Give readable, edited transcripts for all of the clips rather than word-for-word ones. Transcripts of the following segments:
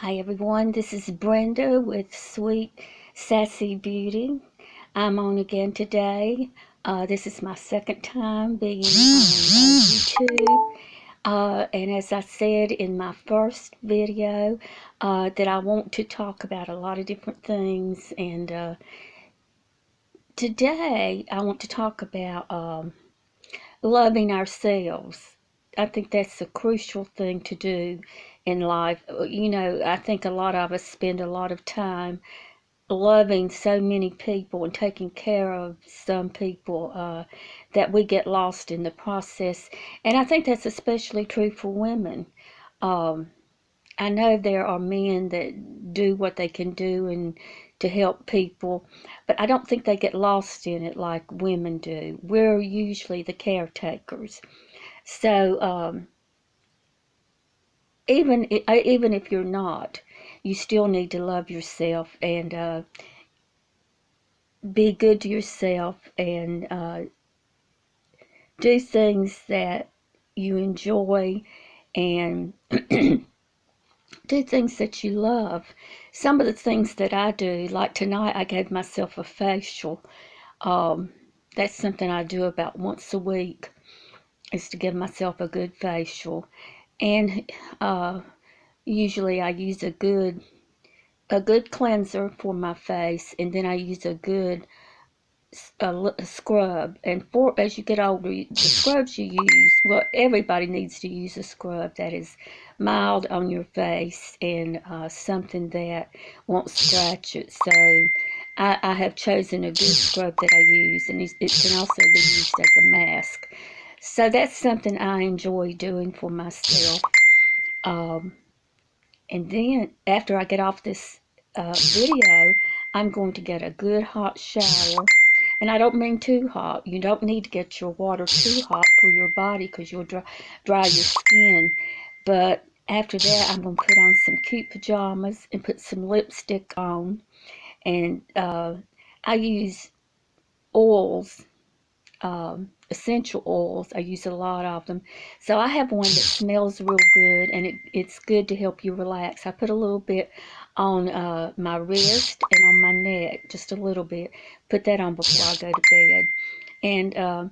Hi everyone, this is Brenda with Sweet Sassy Beauty. I'm on again today. This is my second time being on YouTube. And as I said in my first video, that I want to talk about a lot of different things. And today I want to talk about loving ourselves. I think that's a crucial thing to do in life. I think a lot of us spend a lot of time loving so many people and taking care of some people that we get lost in the process. And I think that's especially true for women. Um, I know there are men that do what they can do and to help people, but I don't think they get lost in it like women do. We're usually the caretakers. So even if you're not, you still need to love yourself and be good to yourself and do things that you enjoy and do things that you love. Some of the things that I do, like tonight, I gave myself a facial. Um, that's something I do about once a week, is to give myself a good facial. And usually I use a good cleanser for my face, and then I use a good a scrub. And for as you get older, the scrubs you use, well, everybody needs to use a scrub that is mild on your face and something that won't scratch it. So I have chosen a good scrub that I use, and it can also be used as a mask. So that's something I enjoy doing for myself. Um, and then after I get off this video, I'm going to get a good hot shower. And I don't mean too hot. You don't need to get your water too hot for your body because you'll dry your skin. But after that, I'm going to put on some cute pajamas and put some lipstick on. And I use oils, essential oils. I use a lot of them. So I have one that smells real good, and it's good to help you relax. I put a little bit on my wrist and on my neck, just a little bit. Put that on before I go to bed. And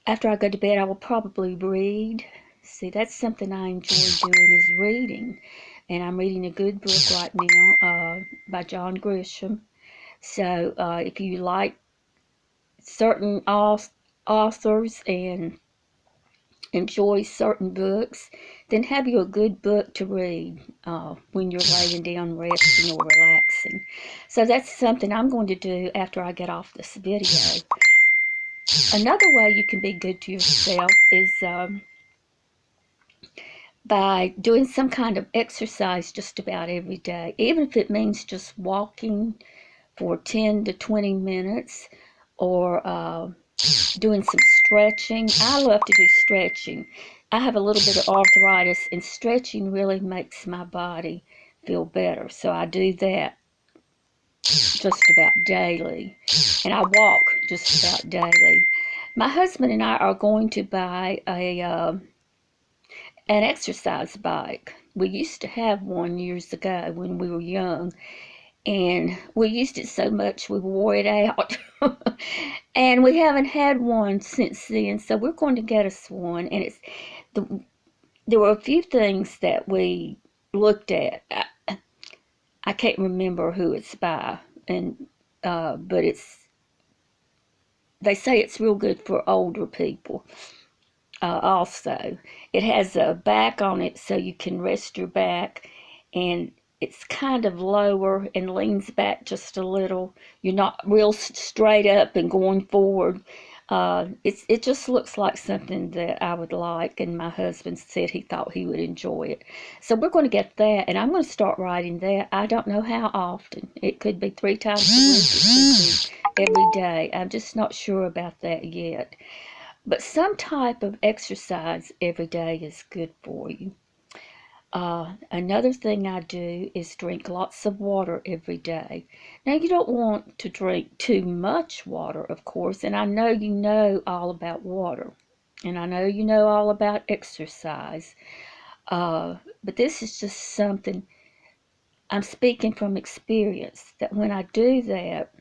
after I go to bed, I will probably read. See, that's something I enjoy doing, is reading. And I'm reading a good book right now by John Grisham. So if you like certain authors and enjoy certain books, then have you a good book to read when you're laying down resting or relaxing. So that's something I'm going to do after I get off this video. Another way you can be good to yourself is by doing some kind of exercise just about every day, even if it means just walking for 10 to 20 minutes or doing some stretching. I love to do stretching. I have a little bit of arthritis, and stretching really makes my body feel better. So I do that just about daily, and I walk just about daily. My husband and I are going to buy an exercise bike. We used to have one years ago when we were young, and we used it so much we wore it out. And we haven't had one since then, so we're going to get us one. And there were a few things that we looked at. I can't remember who it's by, and but they say it's real good for older people. Also, it has a back on it so you can rest your back, and it's kind of lower and leans back just a little. You're not real straight up and going forward. It just looks like something that I would like, and my husband said he thought he would enjoy it. So we're going to get that, and I'm going to start riding that. I don't know how often. It could be 3 times a week. It could be every day. I'm just not sure about that yet. But some type of exercise every day is good for you. Another thing I do is drink lots of water every day. Now, you don't want to drink too much water, of course, and I know you know all about water, and I know you know all about exercise. But this is just something I'm speaking from experience that when I do that,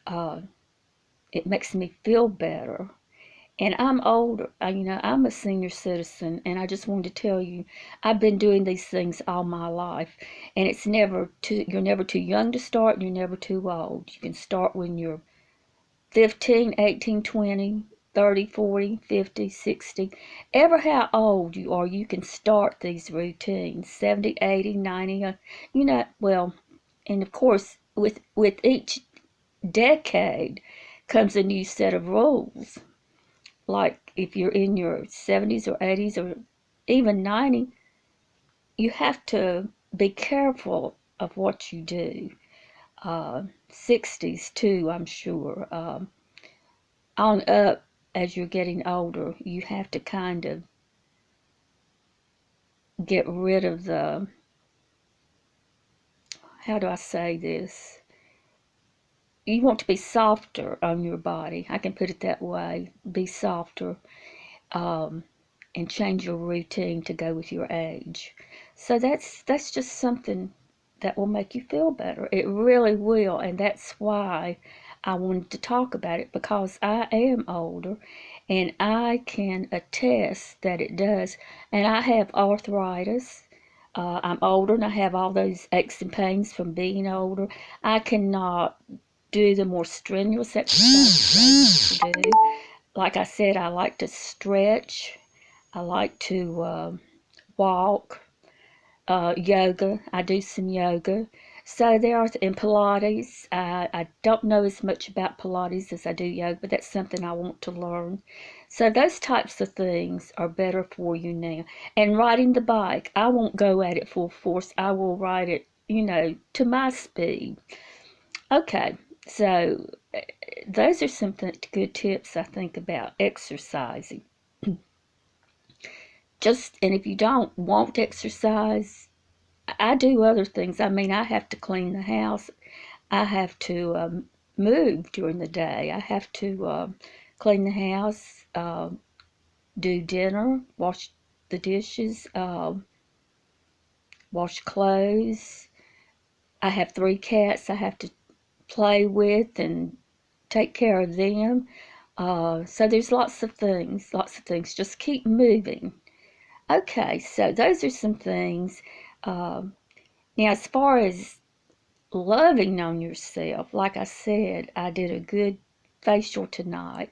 uh, it makes me feel better. And I'm older, I'm a senior citizen, and I just wanted to tell you, I've been doing these things all my life, and you're never too young to start, and you're never too old. You can start when you're 15, 18, 20, 30, 40, 50, 60. Ever how old you are, you can start these routines. 70, 80, 90, well, and of course, with each decade comes a new set of rules. Like if you're in your 70s or 80s or even 90, you have to be careful of what you do. 60s too, I'm sure. On up, as you're getting older, you have to kind of get rid of how do I say this? You want to be softer on your body. I can put it that way. Be softer. Um, and change your routine to go with your age. So that's just something that will make you feel better. It really will, and that's why I wanted to talk about it, because I am older and I can attest that it does. And I have arthritis. I'm older and I have all those aches and pains from being older. I cannot do the more strenuous exercises I used to do. Like I said, I like to stretch. I like to walk, yoga. I do some yoga. So there are, in Pilates, I don't know as much about Pilates as I do yoga, but that's something I want to learn. So those types of things are better for you now. And riding the bike, I won't go at it full force. I will ride it, to my speed. Okay, so those are some good tips, I think, about exercising. And if you don't want to exercise, I do other things. I mean, I have to clean the house. I have to move during the day. I have to clean the house, do dinner, wash the dishes, wash clothes. I have 3 cats I have to play with and take care of them. So there's lots of things, lots of things. Just keep moving. Okay, so those are some things. Um, Now, as far as loving on yourself, like I said, I did a good facial tonight,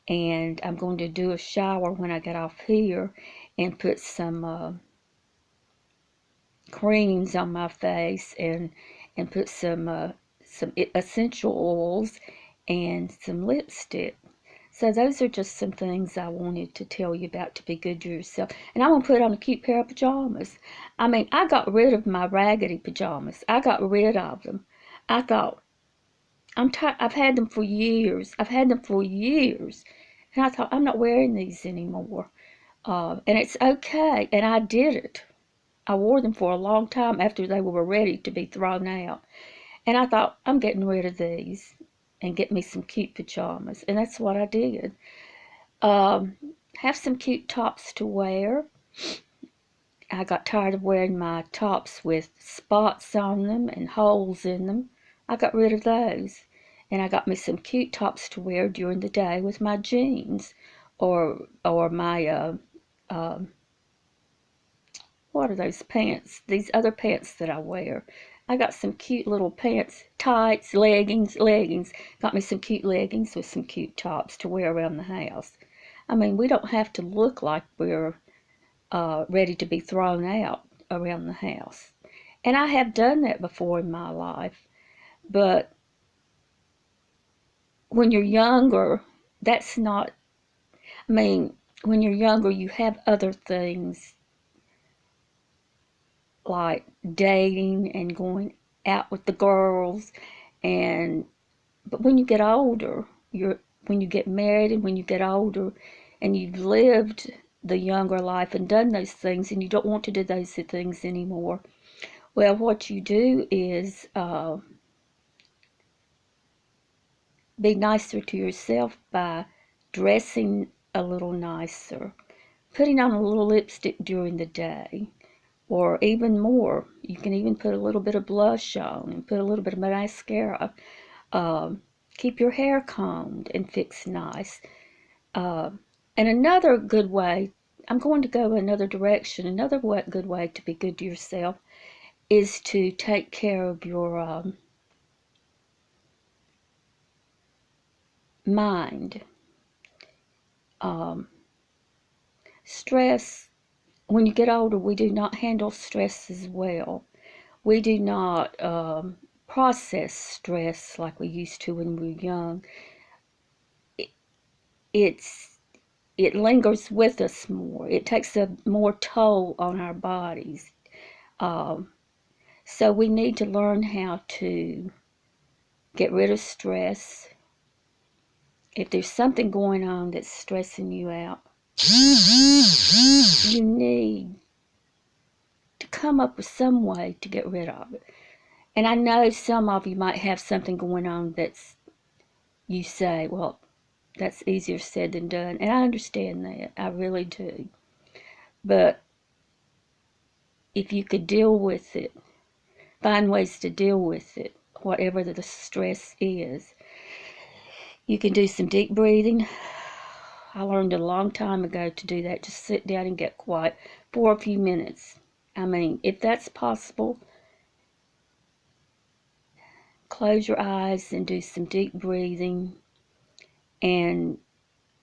and I'm going to do a shower when I get off here and put some creams on my face and put some essential oils and some lipstick. So those are just some things I wanted to tell you about to be good to yourself. And I'm going to put on a cute pair of pajamas. I mean, I got rid of my raggedy pajamas. I got rid of them. I thought, I'm tired. I've had them for years. I've had them for years. And I thought, I'm not wearing these anymore. And it's okay. And I did it. I wore them for a long time after they were ready to be thrown out. And I thought, I'm getting rid of these and get me some cute pajamas. And that's what I did. Have some cute tops to wear. I got tired of wearing my tops with spots on them and holes in them. I got rid of those. And I got me some cute tops to wear during the day with my jeans or my what are those pants? These other pants that I wear. I got some cute little pants, tights, leggings. Got me some cute leggings with some cute tops to wear around the house. I mean, we don't have to look like we're ready to be thrown out around the house. And I have done that before in my life. But when you're younger, that's not, I mean, when you're younger, you have other things like dating and going out with the girls. And but when you get older, when you get married and when you get older and you've lived the younger life and done those things and you don't want to do those things anymore, well, what you do is be nicer to yourself by dressing a little nicer, putting on a little lipstick during the day, or even more. You can even put a little bit of blush on and put a little bit of mascara. Keep your hair combed and fixed nice. And another good way, I'm going to go another direction, another good way to be good to yourself is to take care of your mind. Stress, when you get older, we do not handle stress as well. We do not process stress like we used to when we were young. It lingers with us more. It takes a more toll on our bodies. So we need to learn how to get rid of stress. If there's something going on that's stressing you out, you need to come up with some way to get rid of it. And I know some of you might have something going on that's, you say, well, that's easier said than done. And I understand that. I really do. But if you could deal with it, find ways to deal with it, whatever the stress is. You can do some deep breathing. I learned a long time ago to do that. Just sit down and get quiet for a few minutes. I mean, if that's possible, close your eyes and do some deep breathing. And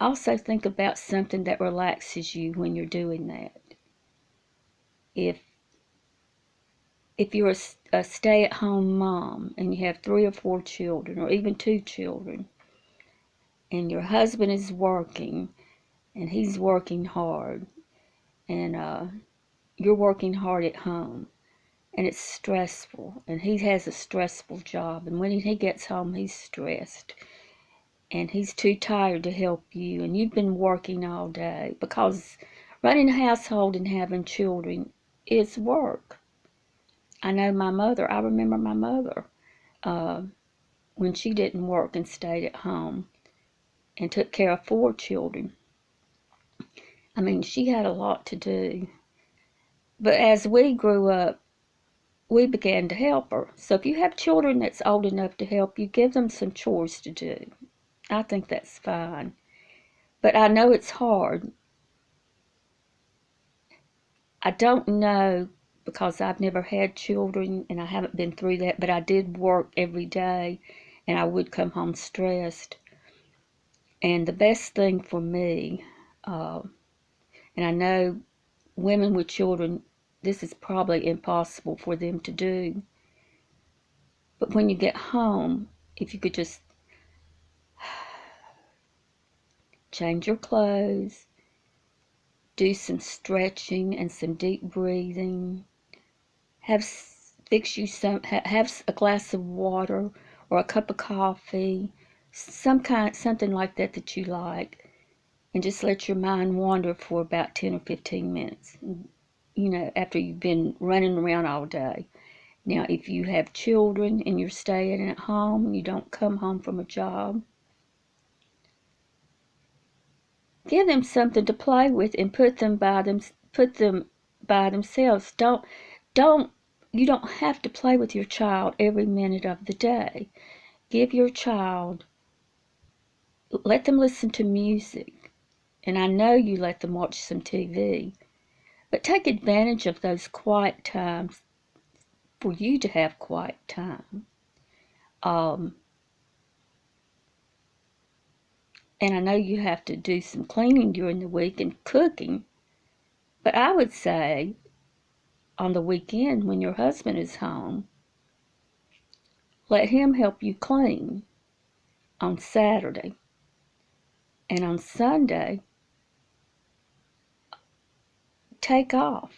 also think about something that relaxes you when you're doing that. If you're a stay-at-home mom and you have 3 or 4 children, or even 2 children, and your husband is working, and he's working hard, and you're working hard at home, and it's stressful, and he has a stressful job, and when he gets home, he's stressed, and he's too tired to help you, and you've been working all day, because running a household and having children is work. I know I remember my mother, when she didn't work and stayed at home and took care of 4 children. I mean, she had a lot to do. But as we grew up, we began to help her. So if you have children that's old enough to help you, give them some chores to do. I think that's fine. But I know it's hard. I don't know, because I've never had children and I haven't been through that, but I did work every day and I would come home stressed. And the best thing for me, and I know women with children, this is probably impossible for them to do, but when you get home, if you could just change your clothes, do some stretching and some deep breathing, fix you have a glass of water or a cup of coffee, something like that you like, and just let your mind wander for about 10 or 15 minutes, after you've been running around all day. Now, if you have children and you're staying at home and you don't come home from a job, give them something to play with and put them by themselves. You don't have to play with your child every minute of the day. Let them listen to music. And I know you let them watch some TV, but take advantage of those quiet times for you to have quiet time. And I know you have to do some cleaning during the week and cooking, but I would say on the weekend when your husband is home, let him help you clean on Saturday. And on Sunday, take off.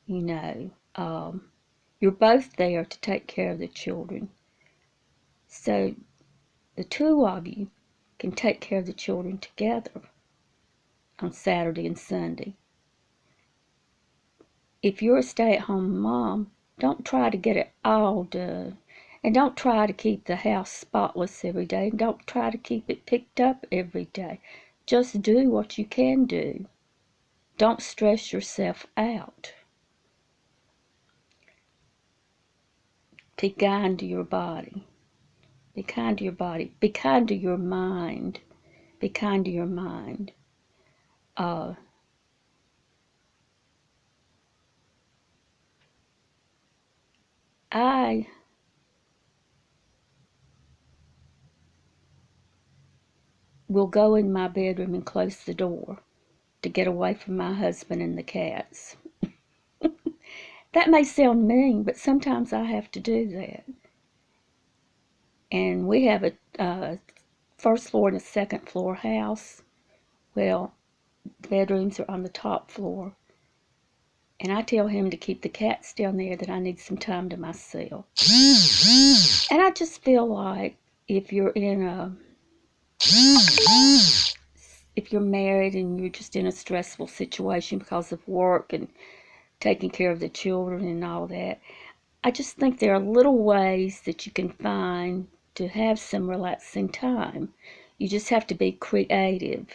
You're both there to take care of the children. So the 2 of you can take care of the children together on Saturday and Sunday. If you're a stay-at-home mom, don't try to get it all done. And don't try to keep the house spotless every day. And don't try to keep it picked up every day. Just do what you can do. Don't stress yourself out. Be kind to your body. Be kind to your body. Be kind to your mind. Be kind to your mind. I will go in my bedroom and close the door to get away from my husband and the cats. That may sound mean, but sometimes I have to do that. And we have a first floor and a second floor house. Well, the bedrooms are on the top floor. And I tell him to keep the cats down there, that I need some time to myself. And I just feel like if you're married and you're just in a stressful situation because of work and taking care of the children and all that, I just think there are little ways that you can find to have some relaxing time. You just have to be creative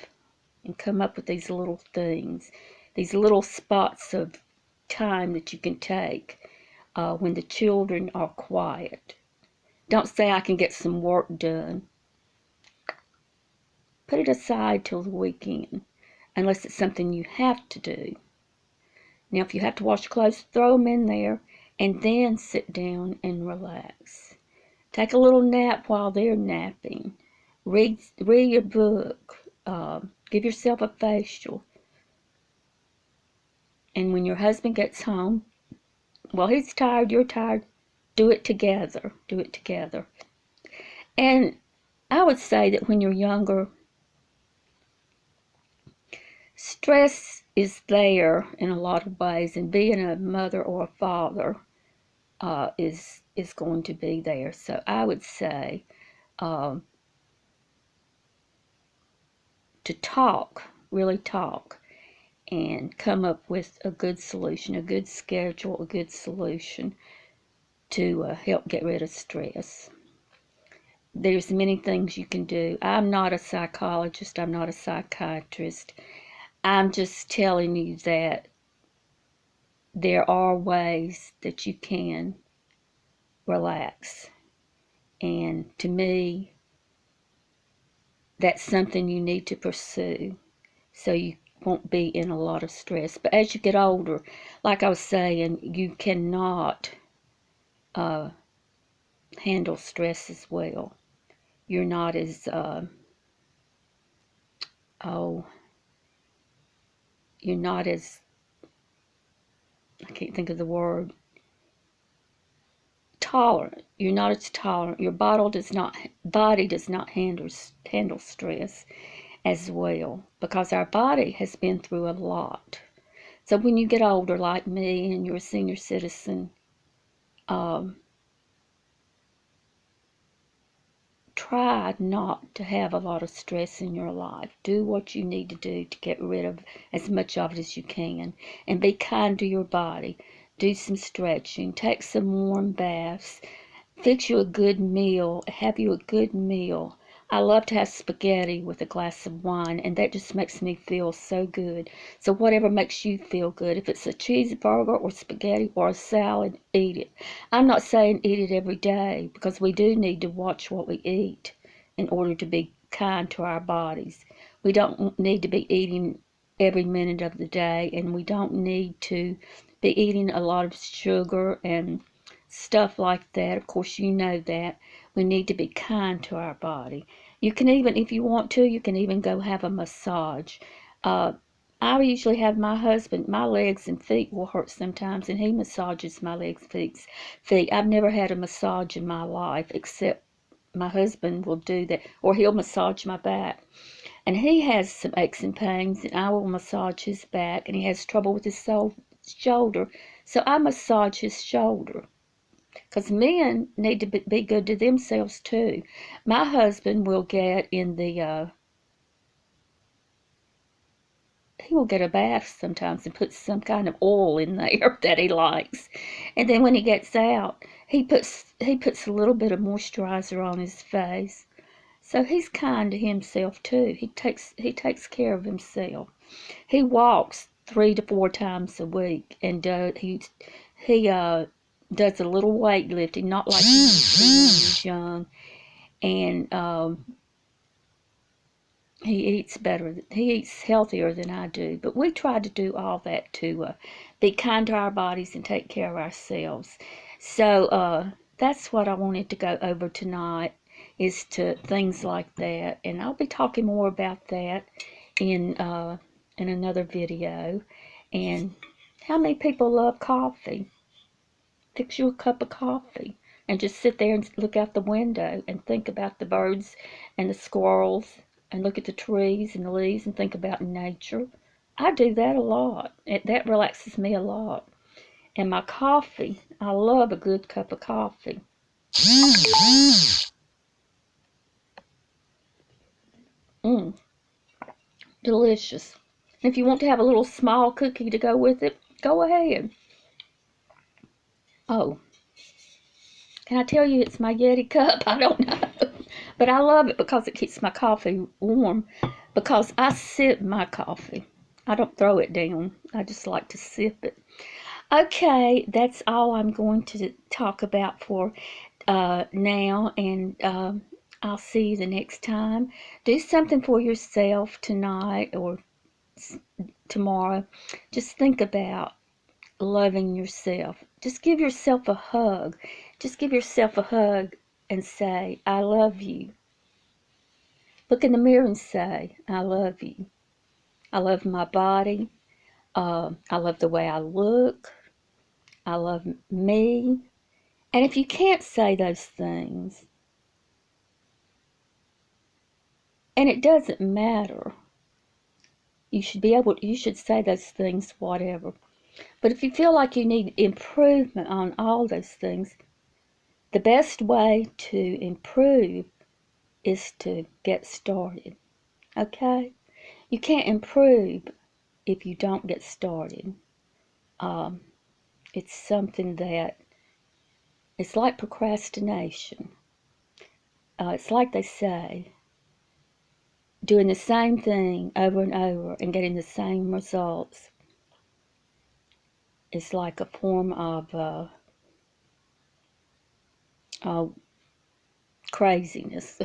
and come up with these little things, these little spots of time that you can take when the children are quiet. Don't say I can get some work done. Put it aside till the weekend, unless it's something you have to do. Now, if you have to wash clothes, throw them in there, and then sit down and relax. Take a little nap while they're napping. Read your book. Give yourself a facial. And when your husband gets home, well, he's tired, you're tired, do it together. Do it together. And I would say that when you're younger, stress is there in a lot of ways, and being a mother or a father is going to be there. So I would say to talk, really talk, and come up with a good solution, a good schedule, a good solution to help get rid of stress. There's many things you can do. I'm not a psychologist. I'm not a psychiatrist. I'm just telling you that there are ways that you can relax. And to me, that's something you need to pursue so you won't be in a lot of stress. But as you get older, like I was saying, you cannot handle stress as well. You're not as, you're not as, I can't think of the word, tolerant. You're not as tolerant. Your body does not handle stress as well, because our body has been through a lot. So when you get older, like me, and you're a senior citizen, try not to have a lot of stress in your life. Do what you need to do to get rid of as much of it as you can, and be kind to your body. Do some stretching, take some warm baths, fix you a good meal, have you a good meal. I love to have spaghetti with a glass of wine, and that just makes me feel so good. So whatever makes you feel good, if it's a cheeseburger or spaghetti or a salad, eat it. I'm not saying eat it every day, because we do need to watch what we eat in order to be kind to our bodies. We don't need to be eating every minute of the day, and we don't need to be eating a lot of sugar and stuff like that. Of course, you know that. We need to be kind to our body. You can even, if you want to, you can even go have a massage. I usually have my husband, my legs and feet will hurt sometimes, and he massages my legs, feet. I've never had a massage in my life, except my husband will do that, or he'll massage my back. And he has some aches and pains, and I will massage his back, and he has trouble with his shoulder, so I massage his shoulder. Because men need to be good to themselves too. My husband will get in the, he will get a bath sometimes and put some kind of oil in there that he likes. And then when he gets out, he puts a little bit of moisturizer on his face. So he's kind to himself too. He takes care of himself. He walks 3 to 4 times a week, and he does a little weightlifting, not like he used to when he was young, and he eats better. He eats healthier than I do. But we try to do all that to be kind to our bodies and take care of ourselves. So that's what I wanted to go over tonight, is to things like that. And I'll be talking more about that in another video. And how many people love coffee? Fix you a cup of coffee and just sit there and look out the window and think about the birds and the squirrels and look at the trees and the leaves and think about nature. I do that a lot. That relaxes me a lot. And my coffee, I love a good cup of coffee. Mmm, delicious. If you want to have a little small cookie to go with it, go ahead. Oh, can I tell you it's my Yeti cup? I don't know. But I love it because it keeps my coffee warm. Because I sip my coffee. I don't throw it down. I just like to sip it. Okay, that's all I'm going to talk about for now. And I'll see you the next time. Do something for yourself tonight or tomorrow. Just think about loving yourself. Just give yourself a hug. Just give yourself a hug and say, I love you. Look in the mirror and say, I love you. I love my body. I love the way I look. I love me. And if you can't say those things, and it doesn't matter, you should say those things, whatever. But if you feel like you need improvement on all those things, the best way to improve is to get started. Okay? You can't improve if you don't get started. It's something that, it's like procrastination. It's like they say, doing the same thing over and over and getting the same results is like a form of craziness.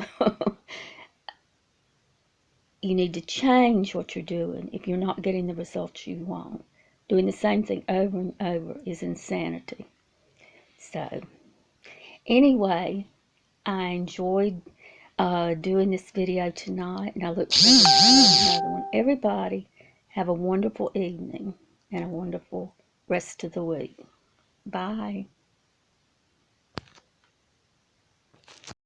You need to change what you're doing if you're not getting the results you want. Doing the same thing over and over is insanity. So, anyway, I enjoyed doing this video tonight, and I look forward to doing another one. Everybody, have a wonderful evening and a wonderful rest of the week. Bye.